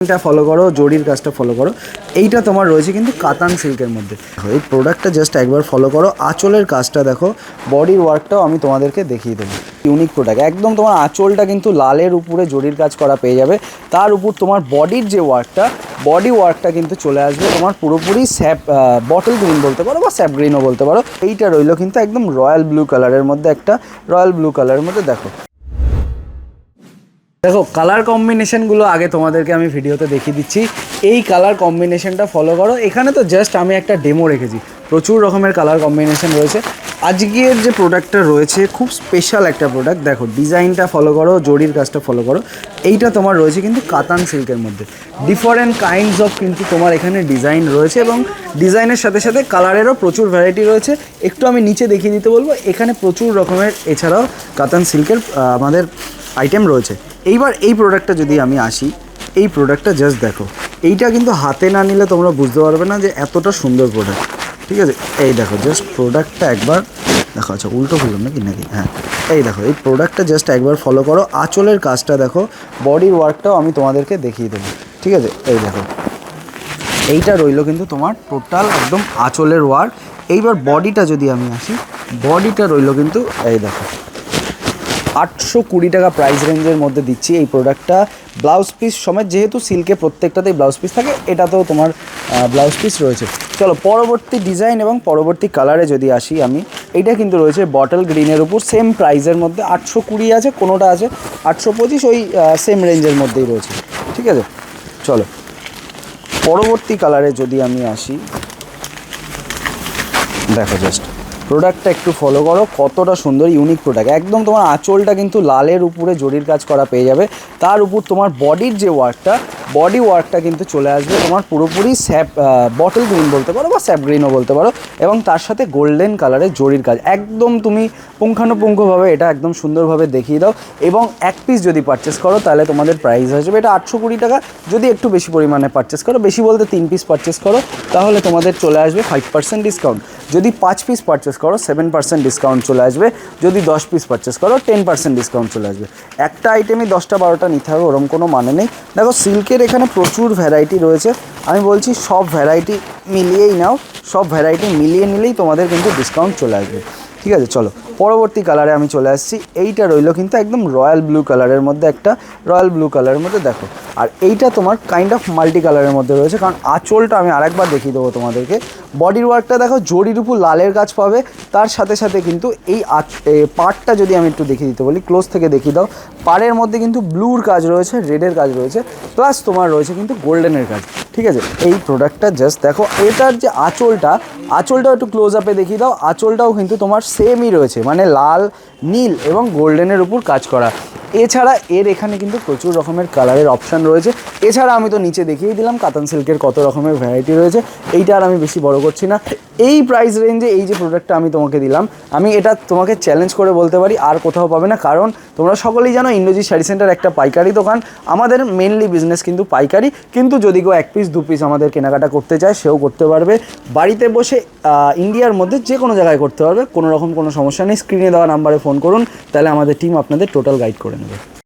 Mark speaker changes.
Speaker 1: এটা ফলো করো, জরির কাজটা ফলো করো। এইটা তোমার রয়েছে কিন্তু কাতান সিল্কের মধ্যে। এই প্রোডাক্টটা জাস্ট একবার ফলো করো। আঁচলের কাজটা দেখো, বডির ওয়ার্কটাও আমি তোমাদেরকে দেখিয়ে দেবো। ইউনিক প্রোডাক্ট, একদম তোমার আঁচলটা কিন্তু লালের উপরে জরির কাজ করা পেয়ে যাবে। তার উপর তোমার বডির যে ওয়ার্কটা, বডি ওয়ার্কটা কিন্তু চলে আসবে তোমার পুরোপুরি স্যাপ বটল গ্রিন বলতে পারো বা স্যাপ গ্রিনও বলতে পারো। এইটা রইলো কিন্তু একদম রয়্যাল ব্লু কালারের মধ্যে, একটা রয়্যাল ব্লু কালারের মধ্যে। দেখো কালার কম্বিনেশনগুলো আগে তোমাদেরকে আমি ভিডিওতে দেখিয়ে দিচ্ছি। এই কালার কম্বিনেশনটা ফলো করো। এখানে তো জাস্ট আমি একটা ডেমো রেখেছি, প্রচুর রকমের কালার কম্বিনেশন রয়েছে। আজকের যে প্রোডাক্টটা রয়েছে খুব স্পেশাল একটা প্রোডাক্ট। দেখো ডিজাইনটা ফলো করো, জরির কাজটা ফলো করো। এইটা তোমার রয়েছে কিন্তু কাতান সিল্কের মধ্যে। ডিফারেন্ট কাইন্ডস অফ কিন্তু তোমার এখানে ডিজাইন রয়েছে এবং ডিজাইনের সাথে সাথে কালারেরও প্রচুর ভ্যারাইটি রয়েছে। একটু আমি নিচে দেখিয়ে দিতে বলবো, এখানে প্রচুর রকমের এছাড়াও কাতান সিল্কের আমাদের আইটেম রয়েছে। এইবার এই প্রোডাক্টটা যদি আমি আসি, এই প্রোডাক্টটা জাস্ট দেখো। এইটা কিন্তু হাতে না নিলে তোমরা বুঝতে পারবে না যে এতটা সুন্দর প্রোডাক্ট। ঠিক আছে, এই দেখো জাস্ট প্রোডাক্টটা একবার দেখো। আচ্ছা উল্টো করলাম নাকি হ্যাঁ, এই দেখো এই প্রোডাক্টটা জাস্ট একবার ফলো করো। আঁচলের কাজটা দেখো, বডির ওয়ার্কটাও আমি তোমাদেরকে দেখিয়ে দেবো। ঠিক আছে, এই দেখো এইটা রইলো কিন্তু তোমার টোটাল একদম আঁচলের ওয়ার্ক। এইবার বডিটা যদি আমি আসি, বডিটা রইলো কিন্তু এই দেখো 820 টাকা প্রাইস রেঞ্জের মধ্যে দিচ্ছি এই প্রোডাক্টটা। ব্লাউজ পিস সমেত, যেহেতু সিল্কে প্রত্যেকটাতেই ব্লাউজ পিস থাকে, এটাতেও তোমার ব্লাউজ পিস রয়েছে। চলো পরবর্তী ডিজাইন এবং পরবর্তী কালারে যদি আসি আমি, এইটা কিন্তু রয়েছে বটল গ্রিনের উপর, সেম প্রাইসের মধ্যে 820 আছে, কোনোটা আছে 825, ওই সেম রেঞ্জের মধ্যেই রয়েছে। ঠিক আছে, চলো পরবর্তী কালারে যদি আমি আসি, দেখো জাস্ট প্রোডাক্টটা একটু ফলো করো, কতটা সুন্দর ইউনিক প্রোডাক্ট। একদম তোমার আঁচলটা কিন্তু লালের উপরে জরির কাজ করা পেয়ে যাবে। তার উপর তোমার বডির যে ওয়ার্কটা, বডি ওয়ার্কটা কিন্তু চলে আসবে তোমার পুরোপুরি স্যাপ বটল গ্রিন বলতে পারো বা স্যাপ গ্রিনও বলতে পারো। এবং তার সাথে গোল্ডেন কালারের জরির কাজ, একদম তুমি পুঙ্খানুপুঙ্খভাবে এটা একদম সুন্দরভাবে দেখিয়ে দাও। এবং এক পিস যদি পারচেস করো তাহলে তোমাদের প্রাইস আসবে এটা 820 টাকা। যদি একটু বেশি পরিমাণে পারচেস করো, বেশি বলতে 3 পিস পারচেস করো, তাহলে তোমাদের চলে আসবে 5% ডিসকাউন্ট। যদি 5 পিস পারচেস করো 7% ডিসকাউন্ট চলে আসবে। যদি 10 পিস পারচেস করো 10% ডিসকাউন্ট চলে আসবে। একটা আইটেমই 10টা 12টা নিতে হবে ওরকম কোনো মানে নেই। দেখো সিল্কের এখানে প্রচুর ভ্যারাইটি রয়েছে, আমি বলছি সব ভ্যারাইটি মিলিয়েই নাও, সব ভ্যারাইটি মিলিয়ে নিলেই তোমাদের কিন্তু ডিসকাউন্ট চলে আসবে। ঠিক আছে, চলো পরবর্তী কালারে আমি চলে আসছি। এইটা রইলো কিন্তু একদম রয়্যাল ব্লু কালারের মধ্যে, একটা রয়্যাল ব্লু কালারের মধ্যে দেখো। আর এইটা তোমার কাইন্ড অফ মাল্টি কালারের মধ্যে রয়েছে, কারণ আঁচলটা আমি আরেকবার দেখিয়ে দেবো তোমাদেরকে। বডির ওয়ার্কটা দেখো, জরির উপর লালের কাজ পাবে। তার সাথে সাথে কিন্তু এই পাড়টা যদি আমি একটু দেখিয়ে দিতে বলি, ক্লোজ থেকে দেখিয়ে দাও। পাড়ের মধ্যে কিন্তু ব্লুর কাজ রয়েছে, রেডের কাজ রয়েছে, প্লাস তোমার রয়েছে কিন্তু গোল্ডেনের কাজ। ঠিক আছে, এই প্রোডাক্টটা জাস্ট দেখো। এটার যে আঁচলটাও একটু ক্লোজ আপে দেখিয়ে দাও। আঁচলটাও কিন্তু তোমার সেমই রয়েছে, মানে লাল, নীল এবং গোল্ডেনের উপর কাজ করা। এছাড়া এর এখানে কিন্তু প্রচুর রকমের কালারের অপশান রয়েছে। এছাড়া আমি তো নিচে দেখিয়ে দিলাম কাতান সিল্কের কত রকমের ভ্যারাইটি রয়েছে, এইটা আর আমি বেশি বড় করছি না। এই প্রাইস রেঞ্জে এই যে প্রোডাক্টটা আমি তোমাকে দিলাম, আমি এটা তোমাকে চ্যালেঞ্জ করে বলতে পারি আর কোথাও পাবে না। কারণ তোমরা সকলেই জানো ইন্দ্রজিৎ শাড়ি সেন্টার একটা পাইকারি দোকান। আমাদের মেনলি বিজনেস কিন্তু পাইকারি, কিন্তু যদি কেউ 1 পিস 2 পিস আমাদের কেনাকাটা করতে চায় সেও করতে পারবে। বাড়িতে বসে ইন্ডিয়ার মধ্যে যে কোনো জায়গায় করতে পারবে, কোনো রকম কোনো সমস্যা নেই। স্ক্রিনে দেওয়া নাম্বারে ফোন করুন, তাহলে আমাদের টিম আপনাদের টোটাল গাইড করে নেবে।